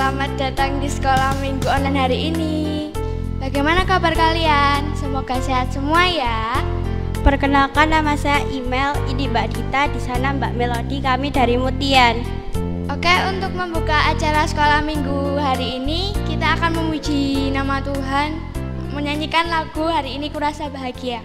selamat datang di sekolah minggu online hari ini. Bagaimana kabar kalian? Semoga sehat semua ya. Perkenalkan, nama saya Email, ini Mbak Dita, di sana Mbak Melody, kami dari Mutian. Oke, untuk membuka acara sekolah minggu hari ini, kita akan memuji nama Tuhan, menyanyikan lagu Hari Ini Kurasa Bahagia.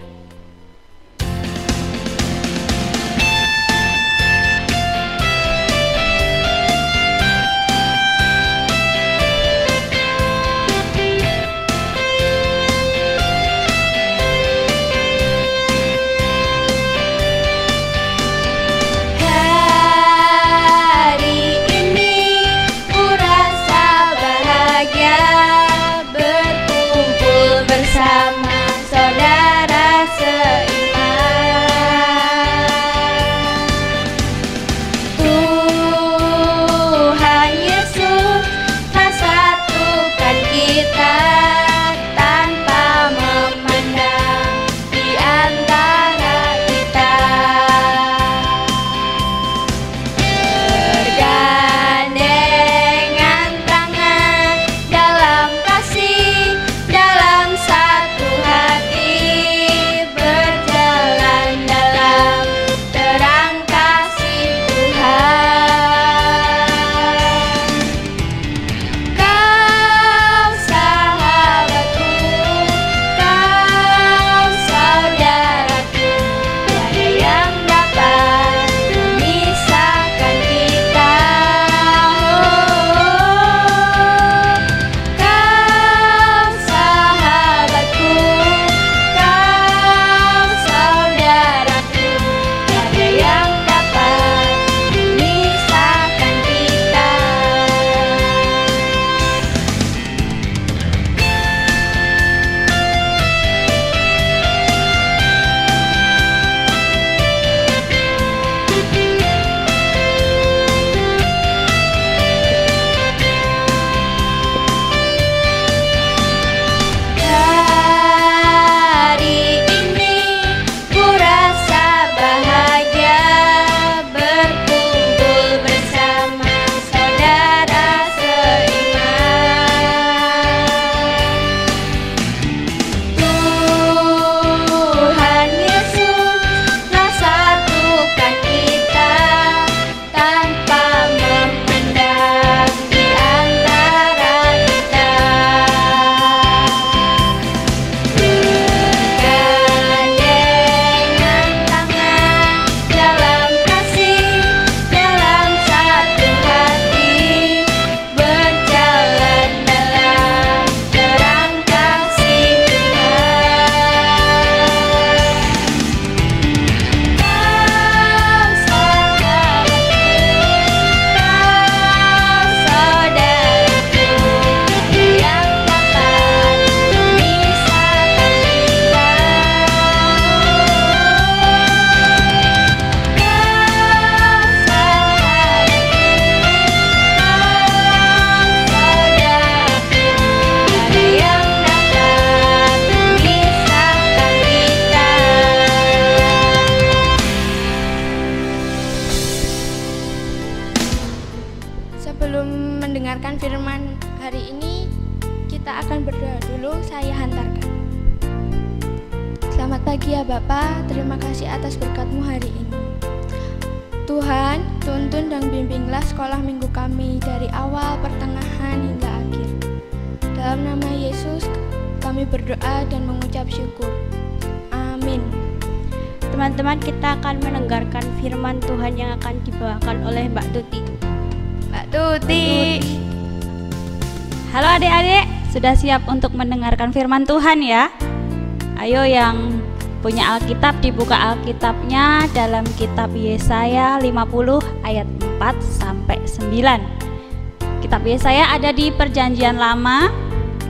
Sebelum mendengarkan firman hari ini, kita akan berdoa dulu, saya hantarkan. Selamat pagi ya Bapak, terima kasih atas berkat-Mu hari ini. Tuhan, tuntun dan bimbinglah sekolah minggu kami dari awal, pertengahan, hingga akhir. Dalam nama Yesus, kami berdoa dan mengucap syukur. Amin. Teman-teman, kita akan mendengarkan firman Tuhan yang akan dibawakan oleh Mbak Tuti. Mbak Tuti. Halo adik-adik, sudah siap untuk mendengarkan firman Tuhan ya? Ayo yang punya Alkitab, dibuka Alkitabnya dalam kitab Yesaya 50 ayat 4 sampai 9. Kitab Yesaya ada di Perjanjian Lama,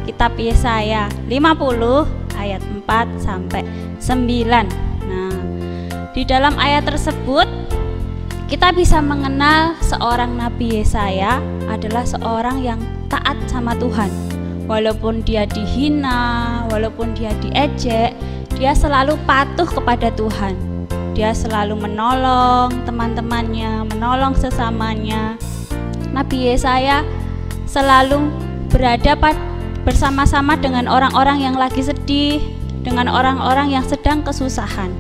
kitab Yesaya 50 ayat 4 sampai 9. Nah, di dalam ayat tersebut kita bisa mengenal seorang Nabi Yesaya adalah seorang yang taat sama Tuhan. Walaupun dia dihina, walaupun dia diejek, dia selalu patuh kepada Tuhan. Dia selalu menolong teman-temannya, menolong sesamanya. Nabi Yesaya selalu berada bersama-sama dengan orang-orang yang lagi sedih, dengan orang-orang yang sedang kesusahan.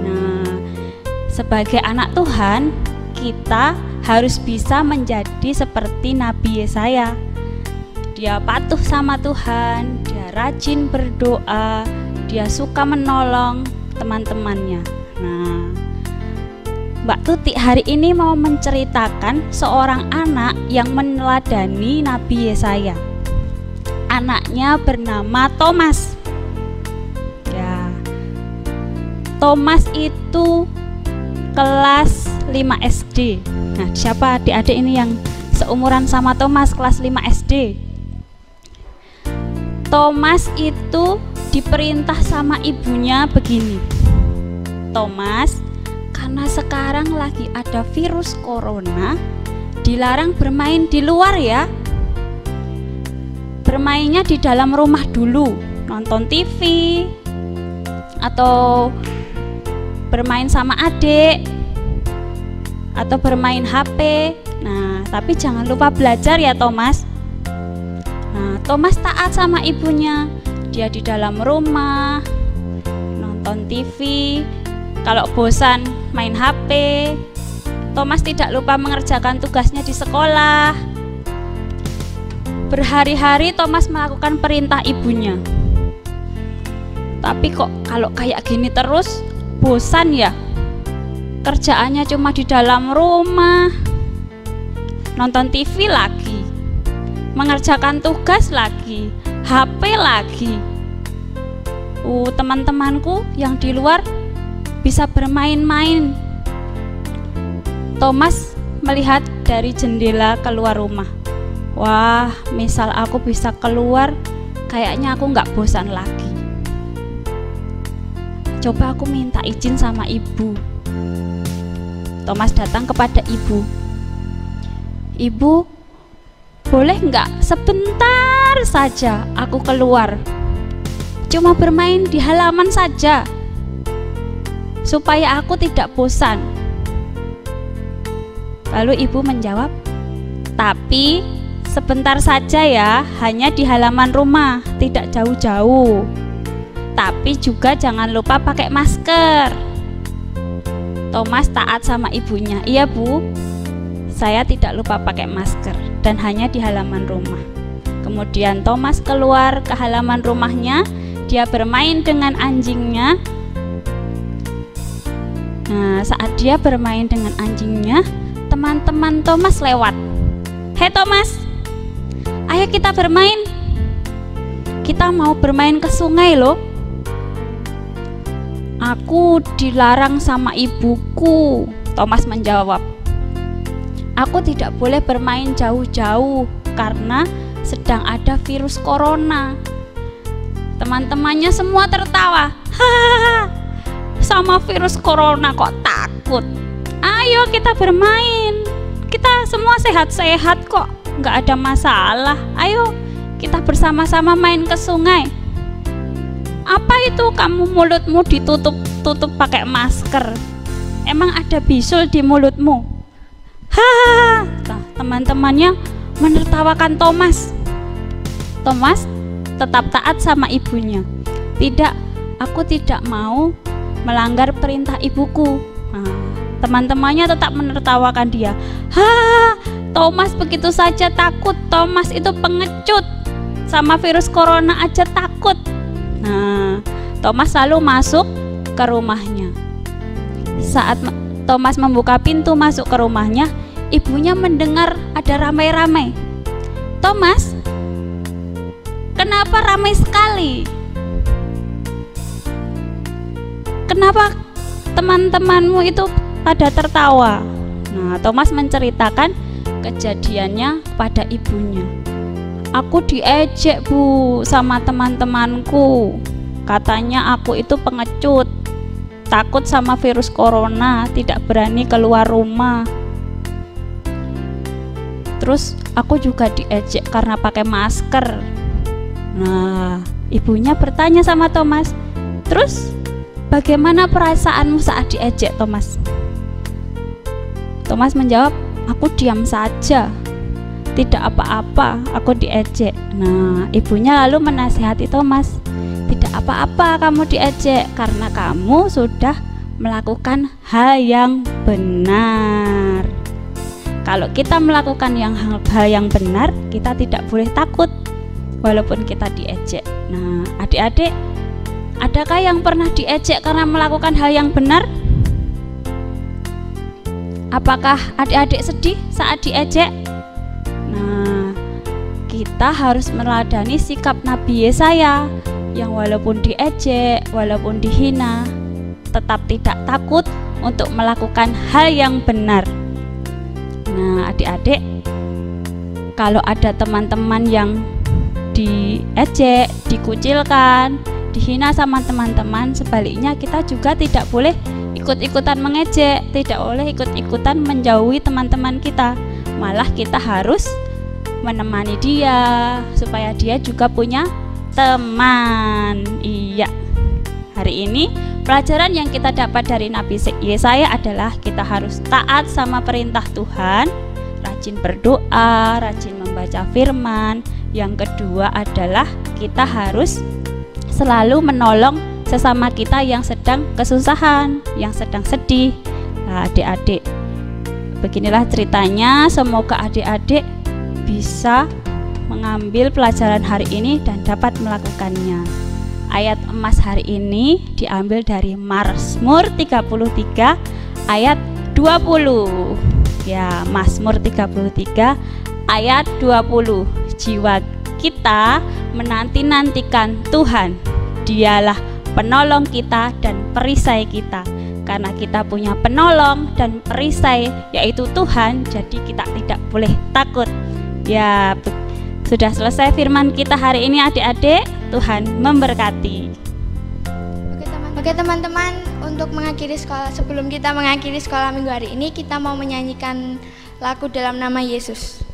Nah, sebagai anak Tuhan, kita harus bisa menjadi seperti Nabi Yesaya. Dia patuh sama Tuhan, dia rajin berdoa, dia suka menolong teman-temannya. Nah, Mbak Tuti hari ini mau menceritakan seorang anak yang meneladani Nabi Yesaya. Anaknya bernama Thomas. Ya, Thomas itu kelas 5 SD. Nah, siapa adik-adik ini yang seumuran sama Thomas kelas 5 SD? Thomas itu diperintah sama ibunya begini. Thomas, karena sekarang lagi ada virus corona, dilarang bermain di luar ya. Bermainnya di dalam rumah dulu, nonton TV atau bermain sama adik atau bermain HP. Nah, tapi jangan lupa belajar ya Thomas. Nah, Thomas taat sama ibunya. Dia di dalam rumah nonton TV. Kalau bosan main HP. Thomas tidak lupa mengerjakan tugasnya di sekolah. Berhari-hari Thomas melakukan perintah ibunya. Tapi kok kalau kayak gini terus bosan ya. Kerjaannya cuma di dalam rumah, nonton TV lagi, mengerjakan tugas lagi, HP lagi. Teman-temanku yang di luar bisa bermain-main. Thomas melihat dari jendela keluar rumah. Wah, misal aku bisa keluar, kayaknya aku nggak bosan lagi. Coba aku minta izin sama ibu. Thomas datang kepada ibu. Ibu, boleh nggak sebentar saja aku keluar? Cuma bermain di halaman saja, supaya aku tidak bosan. Lalu ibu menjawab, tapi sebentar saja ya, hanya di halaman rumah, tidak jauh-jauh. Tapi juga jangan lupa pakai masker. Thomas taat sama ibunya. Iya bu, saya tidak lupa pakai masker dan hanya di halaman rumah. Kemudian Thomas keluar ke halaman rumahnya. Dia bermain dengan anjingnya. Nah, saat dia bermain dengan anjingnya, teman-teman Thomas lewat. Hei Thomas, ayo kita bermain. Kita mau bermain ke sungai loh. Aku dilarang sama ibuku, Thomas menjawab. Aku tidak boleh bermain jauh-jauh karena sedang ada virus corona. Teman-temannya semua tertawa. Hahaha, sama virus corona kok takut? Ayo kita bermain. Kita semua sehat-sehat kok, nggak ada masalah. Ayo kita bersama-sama main ke sungai. Apa itu kamu mulutmu ditutup pakai masker? Emang ada bisul di mulutmu? Hahaha. Nah, teman-temannya menertawakan Thomas. Thomas tetap taat sama ibunya. Tidak, aku tidak mau melanggar perintah ibuku. Nah, teman-temannya tetap menertawakan dia. Thomas begitu saja takut. Thomas itu pengecut. Sama virus corona aja takut. Nah, Thomas lalu masuk ke rumahnya. Saat Thomas membuka pintu masuk ke rumahnya, ibunya mendengar ada ramai-ramai. Thomas, kenapa ramai sekali? Kenapa teman-temanmu itu pada tertawa? Nah, Thomas menceritakan kejadiannya pada ibunya. Aku diejek bu sama teman-temanku. Katanya aku itu pengecut, takut sama virus corona, tidak berani keluar rumah. Terus aku juga diejek karena pakai masker. Nah, ibunya bertanya sama Thomas, terus bagaimana perasaanmu saat diejek, Thomas? Thomas menjawab, aku diam saja. tidak apa-apa, aku diejek. Nah, ibunya lalu menasihati Thomas, tidak apa-apa kamu diejek karena kamu sudah melakukan hal yang benar. Kalau kita melakukan hal yang benar, kita tidak boleh takut walaupun kita diejek. Nah, adik-adik, adakah yang pernah diejek karena melakukan hal yang benar? Apakah adik-adik sedih saat diejek? Nah, kita harus meneladani sikap Nabi Yesaya yang walaupun diejek, walaupun dihina, tetap tidak takut untuk melakukan hal yang benar. Nah, adik-adik, kalau ada teman-teman yang diejek, dikucilkan, dihina sama teman-teman, sebaliknya kita juga tidak boleh ikut-ikutan mengejek, tidak boleh ikut-ikutan menjauhi teman-teman kita. Malah kita harus menemani dia supaya dia juga punya teman. Iya. Hari ini pelajaran yang kita dapat dari Nabi Yesaya adalah kita harus taat sama perintah Tuhan, rajin berdoa, rajin membaca firman. Yang kedua adalah kita harus selalu menolong sesama kita yang sedang kesusahan, yang sedang sedih. Nah, adik-adik, beginilah ceritanya. Semoga adik-adik bisa mengambil pelajaran hari ini dan dapat melakukannya. Ayat emas hari ini diambil dari Mazmur 33 ayat 20. Ya, Mazmur 33 ayat 20. Jiwa kita menanti-nantikan Tuhan. Dialah penolong kita dan perisai kita. Karena kita punya penolong dan perisai yaitu Tuhan, jadi kita tidak boleh takut. Ya, sudah selesai firman kita hari ini adik-adik. Tuhan memberkati. Oke teman-teman, untuk mengakhiri sekolah, sebelum kita mengakhiri sekolah minggu hari ini, kita mau menyanyikan lagu Dalam Nama Yesus.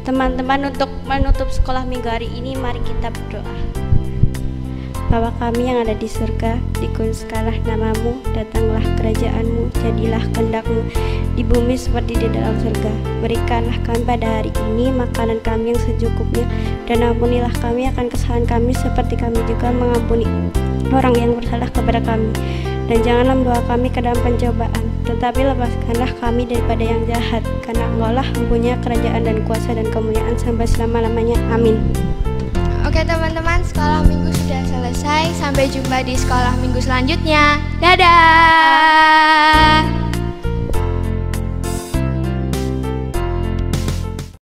Teman-teman, untuk menutup sekolah minggu hari ini, mari kita berdoa. Bapa kami yang ada di surga, dikuduskanlah namamu, datanglah kerajaanmu, jadilah kehendak-mu di bumi seperti di dalam surga. Berikanlah kami pada hari ini makanan kami yang secukupnya, dan ampunilah kami akan kesalahan kami seperti kami juga mengampuni orang yang bersalah kepada kami. Dan janganlah membawa kami ke dalam pencobaan, tetapi lepaskanlah kami daripada yang jahat, karena Engkau-lah mempunyai kerajaan dan kuasa dan kemuliaan sampai selama-lamanya. Amin. Oke teman-teman, sekolah minggu sudah selesai. Sampai jumpa di sekolah minggu selanjutnya. Dadah.